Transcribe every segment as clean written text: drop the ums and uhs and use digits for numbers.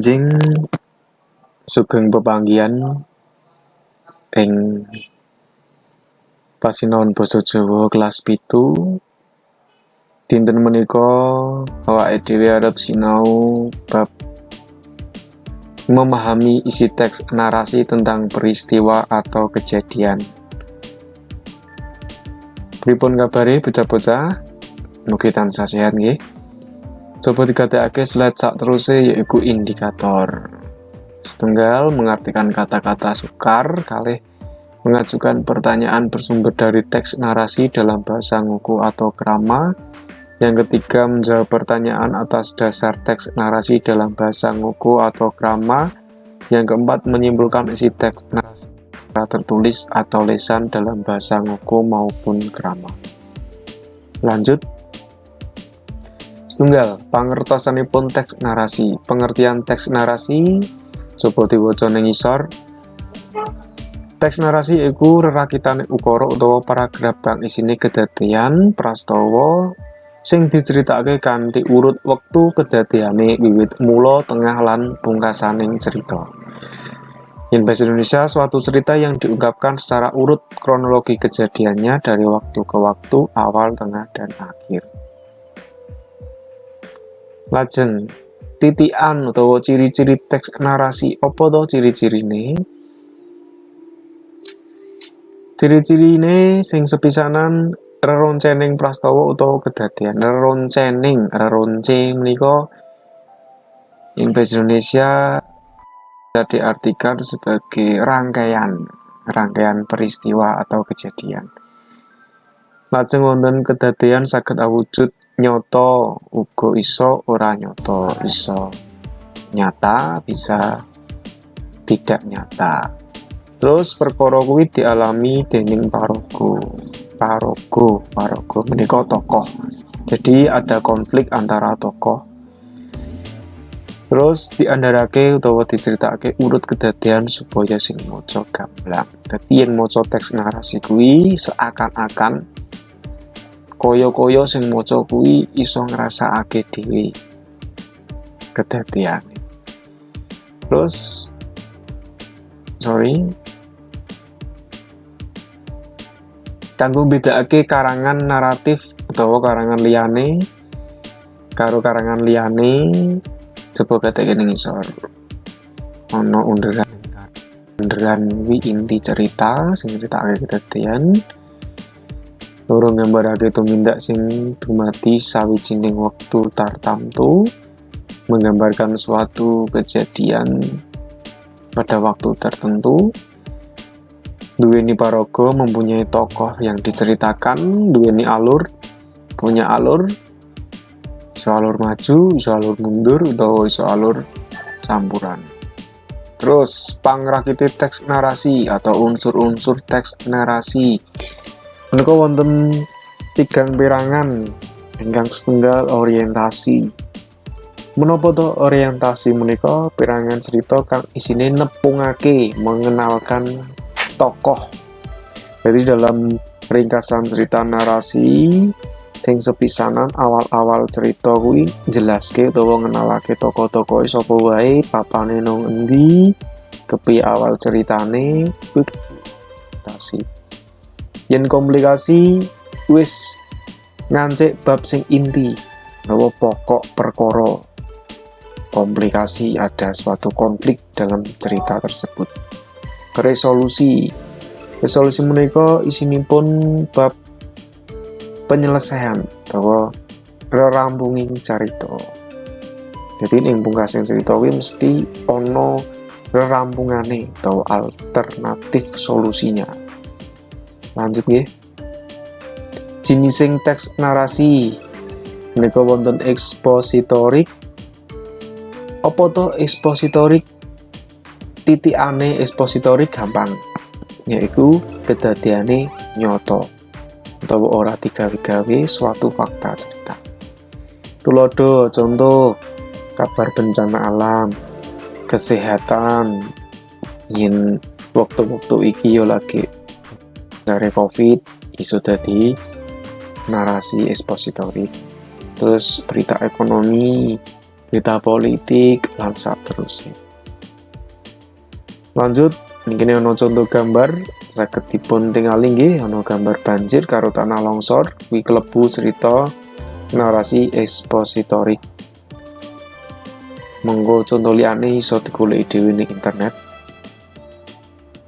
Enjing sugeng pepanggihan ing pasinaon basa Jawa kelas 7. Dinten menika awake dhewe arep sinau bab memahami isi teks narasi tentang peristiwa atau kejadian. Pripun kabare bocah-bocah? Mugi tansah sehat nggih. Coba digatekake slide sak teruse yaiku indikator. Setunggal mengartikan kata-kata sukar, kalih mengajukan pertanyaan bersumber dari teks narasi dalam bahasa ngoko atau krama. Yang ketiga menjawab pertanyaan atas dasar teks narasi dalam bahasa ngoko atau krama. Yang keempat menyimpulkan isi teks narasi secara tertulis atau lisan dalam bahasa ngoko maupun krama. Lanjut. Setunggal, pangertosanipun teks narasi. Pengertian teks narasi coba diwaca ning ngisor. Teks narasi iku rerakitane ukara utawa paragraf kang isine kedadean prastawa sing diceritakake kanthi urut wektu kedadeane wiwit mula, tengah lan pungkasaning cerita. Yen bahasa Indonesia, suatu cerita yang diungkapkan secara urut kronologi kejadiannya dari waktu ke waktu, awal, tengah, dan akhir. Lajeng titikan utawa ciri-ciri teks narasi apa to ciri-cirine? Ciri-cirine sing sepisanan reroncening prastawa utawa kedadean. Reronce menika ing bahasa Indonesia bisa diartikan sebagai rangkaian peristiwa atau kejadian. Lajeng wonten kedadean saged awujud nyata, uga iso ora nyata, iso nyata, bisa tidak nyata. Terus perkara kuwi dialami dening paraga menika tokoh. Jadi ada konflik antara tokoh. Terus diandharake utawa diceritakake urut kedadean supaya sing maca gamblang. Dadi yen maca teks narasi kuwi seakan-akan kaya-kaya sing maca kuwi iso ngrasakake dhewe kedadeane. Terus kanggo bedakake karangan naratif utawa karangan liyane karo karangan liyane, coba gateke ning ngisor. Ana underan wi inti cerita sing critakake kedadean. Loro nggambarake tumindak sing dumadi sawijining wektu tartamtu, menggambarkan suatu kejadian pada waktu tertentu. Duweni paraga, mempunyai tokoh yang diceritakan, duweni alur, punya alur, iso alur maju, iso alur mundur, utawa iso alur campuran. Terus pangrakite teks narasi atau unsur-unsur teks narasi. Menika wonten 3 perangan ingkang setunggal orientasi. Menapa to orientasi menika? Perangan cerita kang isine nepungake, mengenalkan tokoh. Jadi dalam ringkasan cerita narasi sing sepisanan awal-awal cerita kuwi jelaske utawa ngenalake tokoh-tokohe sapa wae, papane nang endi, kepiye awal ceritane, kuwi orientasi. Yen komplikasi wis ngancik bab sing inti utawa pokok perkara. Komplikasi ada suatu konflik dalam cerita tersebut. Resolusi menika isinipun bab penyelesaian utawa rerampunging carita. Jadi ing pungkasing cerita kuwi mesti ana rerampungane utawa alternatif solusinya. Lanjut nggih. Jinising teks narasi menika wonten ekspositorik. Apa to ekspositorik? Titikane ekspositorik gampang, yaiku kedadeane nyata utawa ora digawe-gawe suatu fakta cerita. Tulodo contoh kabar bencana alam, kesehatan, yen waktu-waktu iki yo lagi dari COVID iso dadi narasi ekspositorik. Terus berita ekonomi, berita politik, lan saterusé. Lanjut, niki ana contoh gambar saged dipun tingali nggih, ana gambar banjir karo tanah longsor, kuwi klebu cerita narasi ekspositorik. Monggo contoh liyane iso digoleki dhewe ning internet.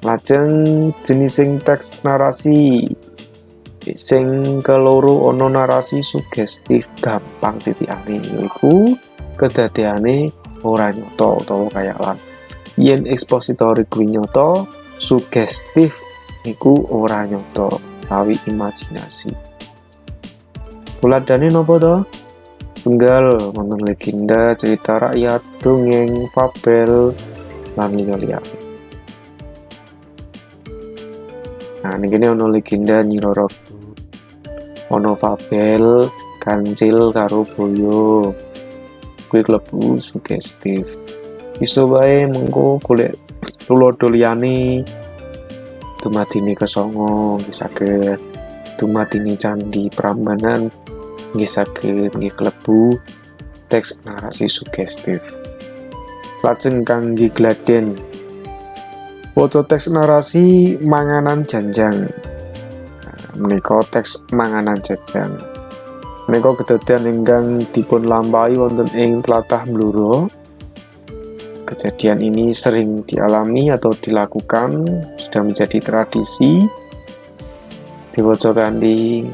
Lajeng jenising teks narasi sing keloro ana narasi sugestif gampang titikane, yaiku kedadeane ora nyata utawa kayalan. Yen ekspositori kuwi nyata, sugestif iku ora nyata, tawi imajinasi. Tuladhane napa to? Setunggal wonten legenda, cerita rakyat, dongeng, fabel, lan liya-liyane. Nah, niki ana legenda Nyi Roro, ana fabel Kancil karo Boyo. Kuwi klebu sugestif. Iso wae mengko golek tulodo liyane dumadine Kesongo nggih saged, dumadine Candi Prambanan nggih saged, nggih klebu teks narasi sugestif. Lajeng kangge gladen waca teks narasi manganan janjang. Menika teks manganan janjang. Menika kedadean ingkang dipun lampahi wonten ing tlatah Blora. Kejadian ini sering dialami atau dilakukan, sudah menjadi tradisi. Diwaca kanthi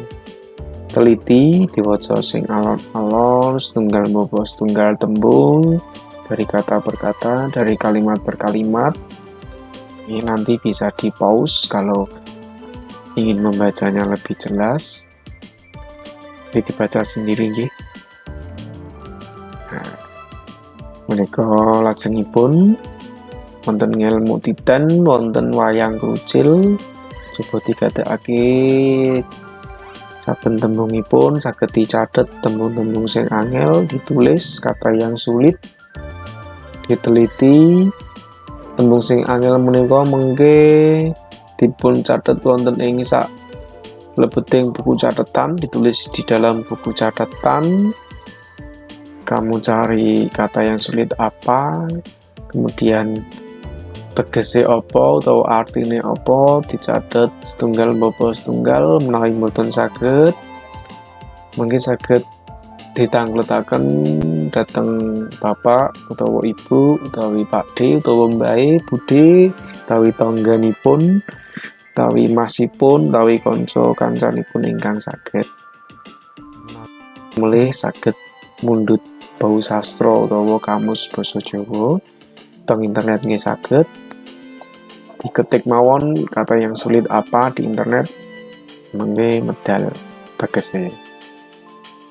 teliti, diwaca sing alon-alon, setunggal mawa setunggal tembung, dari kata per kata, dari kalimat per kalimat. Ini nanti bisa di pause kalau ingin membacanya lebih jelas. Jadi dibaca sendiri nggih. Nah, menika lajengipun wonten ngelmu titan, wonten wayang krucil, coba digatekake saben tembungipun saged dicatet tembung-tembung sing angel, ditulis kata yang sulit, diteliti. Tembung sing angel menika mengke dipun catet wonten ing sak lebeting buku catatan, ditulis di dalam buku catatan. Kamu cari kata yang sulit apa, kemudian tegese apa atau artine apa, dicatet setunggal bapa setunggal, menawi mboten saged mangke saged ditangletaken dhateng bapak utawa ibu utawi pakde utawa mbae budhe utawi tangganipun utawi masipun utawi kanca kancanipun ingkang saged mulih saged mundhut bau sastra utawa kamus basa Jawa teng internet nggih saged diketik mawon kata yang sulit apa di internet mangke medal tegese.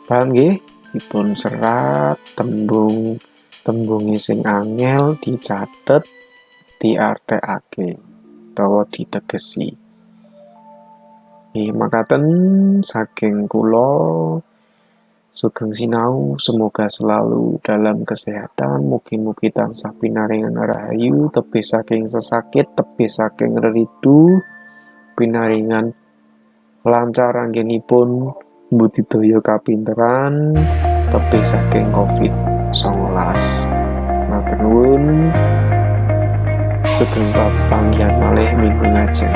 Paham nggih? Dipun serat tembung sing angel dicatet, diartekake utawa ditegesi. Nggih makaten saking kula sugeng sinau, semoga selalu dalam kesehatan, mugi-mugi tansah pinaringan rahayu, tebih saking sesakit, tebih saking reridu, pinaringan lancar anggenipun budidaya kapinteran, tebih saking COVID-19. Matur nuwun, sugeng panggihan malih minggu ngajeng.